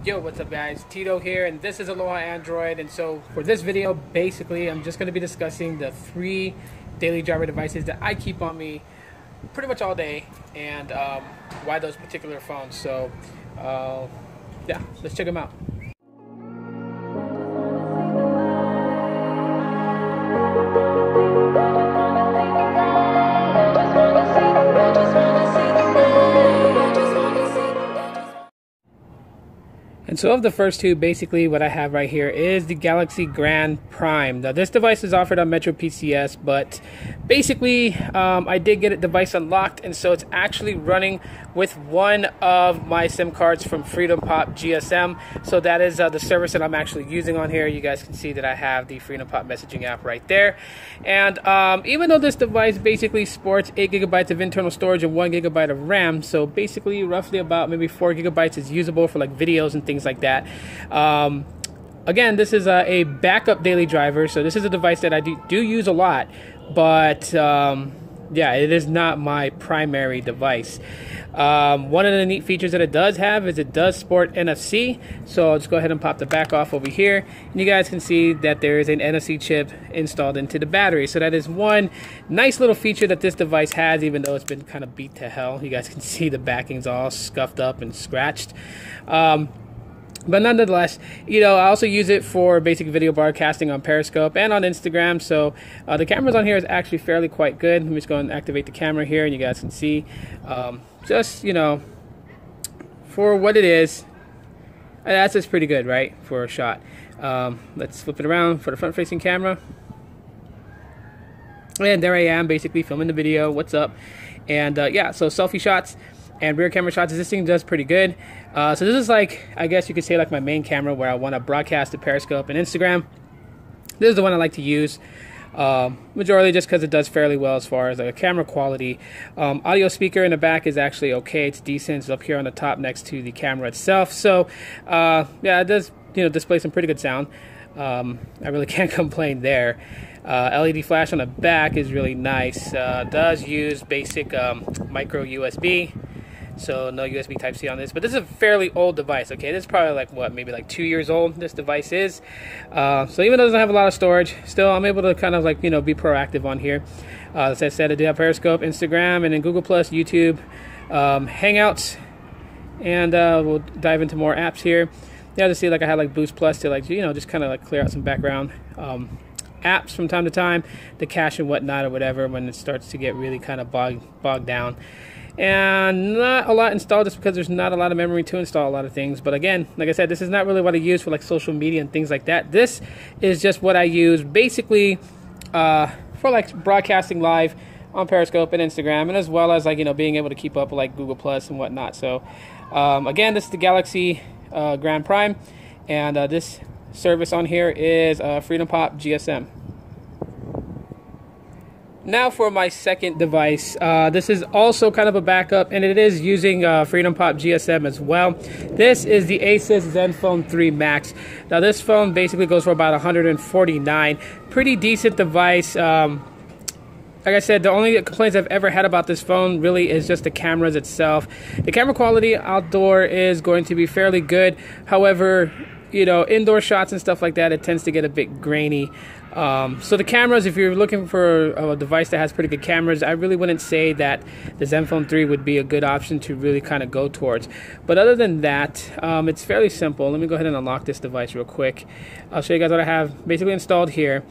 Yo, what's up guys? Tito here, and this is Aloha Android. And so for this video, basically I'm just going to be discussing the 3 daily driver devices that I keep on me pretty much all day, and why those particular phones. So yeah, let's check them out. And so of the first two, basically what I have right here is the Galaxy Grand Prime. Now this device is offered on Metro PCS, but basically I did get a device unlocked, and so it's actually running with one of my SIM cards from Freedom Pop GSM. So that is the service that I'm actually using on here. You guys can see that I have the Freedom Pop messaging app right there. And even though this device basically sports 8 GB of internal storage and 1 GB of RAM, so basically roughly about maybe 4 GB is usable for like videos and things like that. Again, this is a backup daily driver, so this is a device that I do use a lot, but yeah, it is not my primary device. One of the neat features that it does have is it does sport NFC, so I'll just go ahead and pop the back off over here, and you guys can see that there is an NFC chip installed into the battery. So that is one nice little feature that this device has, even though it's been kind of beat to hell. You guys can see the backing's all scuffed up and scratched. But nonetheless, you know, I also use it for basic video broadcasting on Periscope and on Instagram. So the cameras on here is actually fairly quite good. Let me just go and activate the camera here, and you guys can see, just, you know, for what it is, that's just pretty good, right, for a shot. Let's flip it around for the front-facing camera. And there I am, basically filming the video. What's up? And yeah, so selfie shots and rear camera shots, this thing does pretty good. So this is like, I guess you could say, like my main camera where I want to broadcast to Periscope and Instagram. This is the one I like to use majorly just because it does fairly well as far as like camera quality. Audio speaker in the back is actually okay. It's decent. It's up here on the top next to the camera itself. So yeah, it does, you know, display some pretty good sound. I really can't complain there. LED flash on the back is really nice. Does use basic micro USB. So no USB Type-C on this, but this is a fairly old device. Okay, this is probably like what, maybe like 2 years old this device is. So even though it doesn't have a lot of storage, still I'm able to kind of like, you know, be proactive on here. As I said, I do have Periscope, Instagram, and then Google Plus, YouTube, Hangouts, and we'll dive into more apps here. Yeah, to see, like I had like Boost Plus to, like, you know, just kind of like clear out some background apps from time to time, the cache and whatnot or whatever when it starts to get really kind of bogged down. And not a lot installed just because there's not a lot of memory to install a lot of things. But again, like I said, this is not really what I use for like social media and things like that. This is just what I use basically for like broadcasting live on Periscope and Instagram, and as well as, like, you know, being able to keep up with like Google Plus and whatnot. So again, this is the Galaxy Grand Prime, and this service on here is Freedom Pop GSM. Now for my second device, this is also kind of a backup, and it is using Freedom Pop GSM as well. This is the ASUS Zenfon 3 Max. Now this phone basically goes for about $149. Pretty decent device. Like I said, the only complaints I've ever had about this phone really is just the cameras itself. The camera quality outdoor is going to be fairly good. However, you know, indoor shots and stuff like that, it tends to get a bit grainy. So the cameras, if you're looking for a device that has pretty good cameras, I really wouldn't say that the Zenfon 3 would be a good option to really kind of go towards. But other than that, it's fairly simple. Let me go ahead and unlock this device real quick. I'll show you guys what I have basically installed here.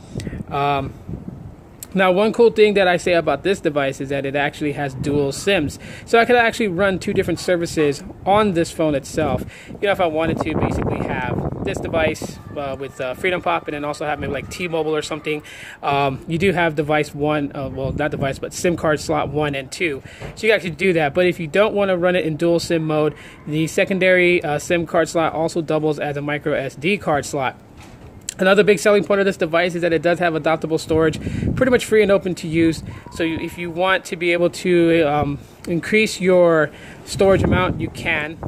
Now, one cool thing that I say about this device is that it actually has dual SIMs. So I could actually run 2 different services on this phone itself. You know, if I wanted to basically have this device with Freedom Pop, and then also have maybe like T-Mobile or something. You do have device 1, well, not device, but SIM card slot 1 and 2. So you can actually do that. But if you don't want to run it in dual SIM mode, the secondary SIM card slot also doubles as a micro SD card slot. Another big selling point of this device is that it does have adaptable storage, pretty much free and open to use. So if you want to be able to increase your storage amount, you can.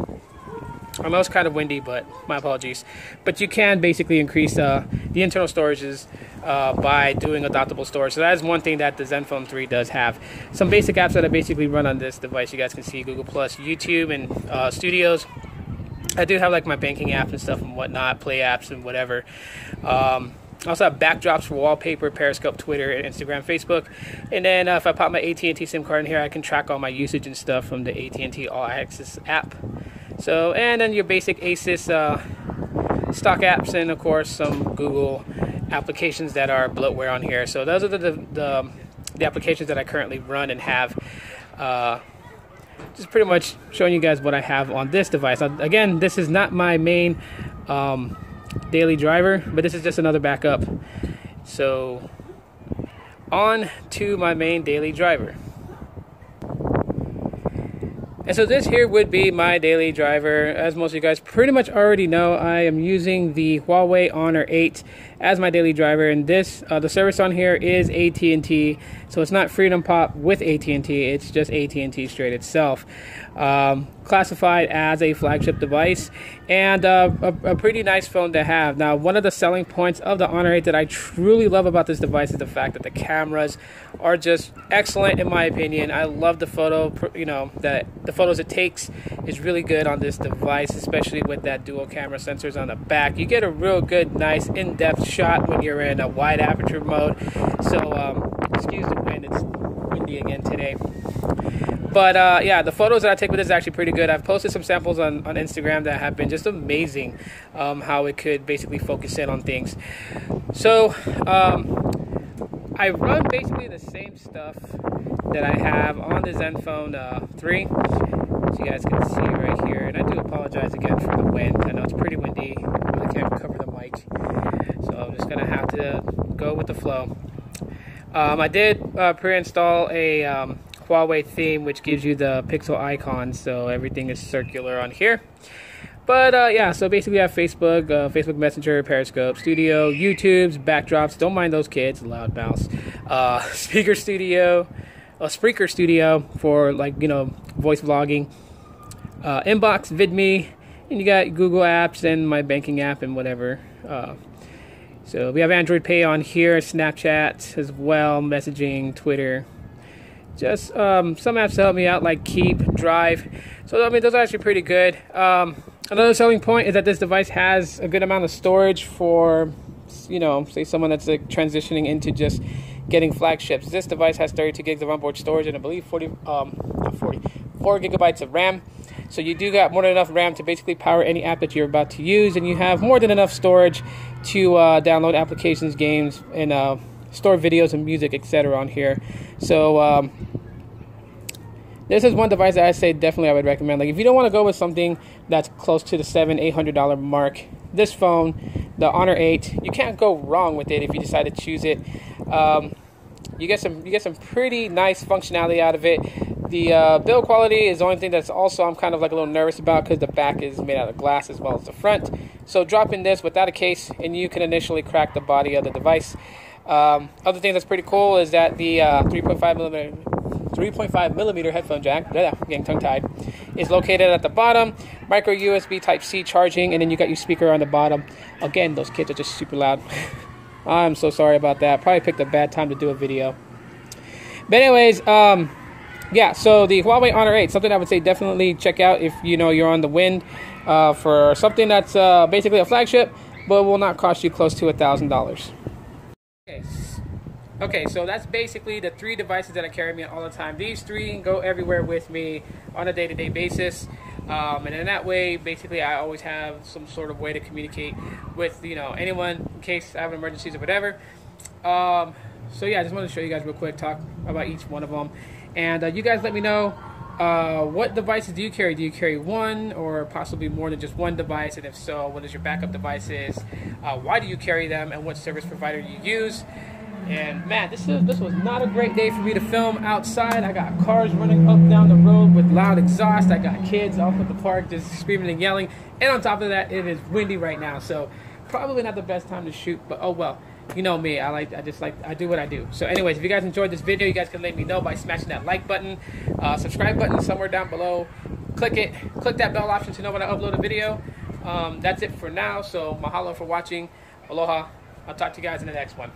I know it's kind of windy, but my apologies. But you can basically increase the internal storages by doing adaptable storage. So that is one thing that the Zenfon 3 does have. Some basic apps that I basically run on this device, you guys can see Google Plus, YouTube, and Studios. I do have like my banking apps and stuff and whatnot, play apps and whatever. I also have backdrops for wallpaper, Periscope, Twitter, Instagram, Facebook. And then if I pop my AT&T SIM card in here, I can track all my usage and stuff from the AT&T All Access app. So, and then your basic ASUS stock apps, and of course some Google applications that are bloatware on here. So those are the applications that I currently run and have. Just pretty much showing you guys what I have on this device. Now, again, this is not my main daily driver, but this is just another backup. So on to my main daily driver. And so this here would be my daily driver. As most of you guys pretty much already know, I am using the Huawei Honor 8 as my daily driver, and this the service on here is AT&T, so it's not Freedom Pop with AT&T, it's just AT&T straight itself. Classified as a flagship device, and a pretty nice phone to have. Now, one of the selling points of the Honor 8 that I truly love about this device is the fact that the cameras are just excellent in my opinion. I love the photo, that the photos it takes is really good on this device, especially with that dual camera sensors on the back. You get a real good, nice, in-depth shot when you're in a wide aperture mode. So, excuse the wind, it's windy again today. But yeah, the photos that I take with this is actually pretty good. I've posted some samples on Instagram that have been just amazing, how it could basically focus in on things. So I run basically the same stuff that I have on the Zenfon 3, as you guys can see right here. And I do apologize again for the wind. I know it's pretty windy. I really can't cover the mic, so I'm just gonna have to go with the flow. I did pre-install a Huawei theme, which gives you the pixel icons, so everything is circular on here. But yeah, so basically I have Facebook, Facebook Messenger, Periscope, Studio, YouTube's, backdrops, don't mind those kids, loud mouse, Spreaker Studio for, like, voice vlogging, Inbox, VidMe, and you got Google apps and my banking app and whatever. So we have Android Pay on here, Snapchat as well, messaging, Twitter. Just some apps to help me out, like Keep, Drive. So I mean, those are actually pretty good. Another selling point is that this device has a good amount of storage for, say someone that's like transitioning into just getting flagships. This device has 32 gigs of onboard storage and I believe 4 gigabytes of RAM. So you do got more than enough RAM to basically power any app that you're about to use, and you have more than enough storage to download applications, games, and store videos and music, etc. on here. So this is one device that I say definitely I would recommend. Like, if you don't want to go with something that's close to the $700-800 mark, this phone, the Honor 8, you can't go wrong with it if you decide to choose it. You get some pretty nice functionality out of it. The build quality is the only thing that's also I'm kind of like a little nervous about, because the back is made out of glass as well as the front. So drop in this without a case and you can initially crack the body of the device. Other thing that's pretty cool is that the 3.5 millimeter headphone jack, getting tongue-tied, is located at the bottom. Micro USB Type-C charging, and then you got your speaker on the bottom. Again, those kids are just super loud. I'm so sorry about that. Probably picked a bad time to do a video. But anyways, yeah, so the Huawei Honor 8, something I would say definitely check out if you're on the wind for something that's basically a flagship, but will not cost you close to $1,000. Okay, so that's basically the 3 devices that I carry me all the time. These 3 go everywhere with me on a day-to-day basis. And in that way, basically, I always have some sort of way to communicate with, anyone in case I have emergencies or whatever. So yeah, I just wanted to show you guys real quick, talk about each one of them. And you guys let me know, what devices do you carry? Do you carry one or possibly more than just one device? And if so, what is your backup devices? Why do you carry them? And what service provider do you use? And man, this was not a great day for me to film outside. I got cars running up down the road with loud exhaust. I got kids off at the park just screaming and yelling. And on top of that, it is windy right now. So probably not the best time to shoot, but oh well. You know me, I do what I do. So anyways, if you guys enjoyed this video, you guys can let me know by smashing that like button, subscribe button somewhere down below. Click it, click that bell option to know when I upload a video. That's it for now. So mahalo for watching. Aloha. I'll talk to you guys in the next one.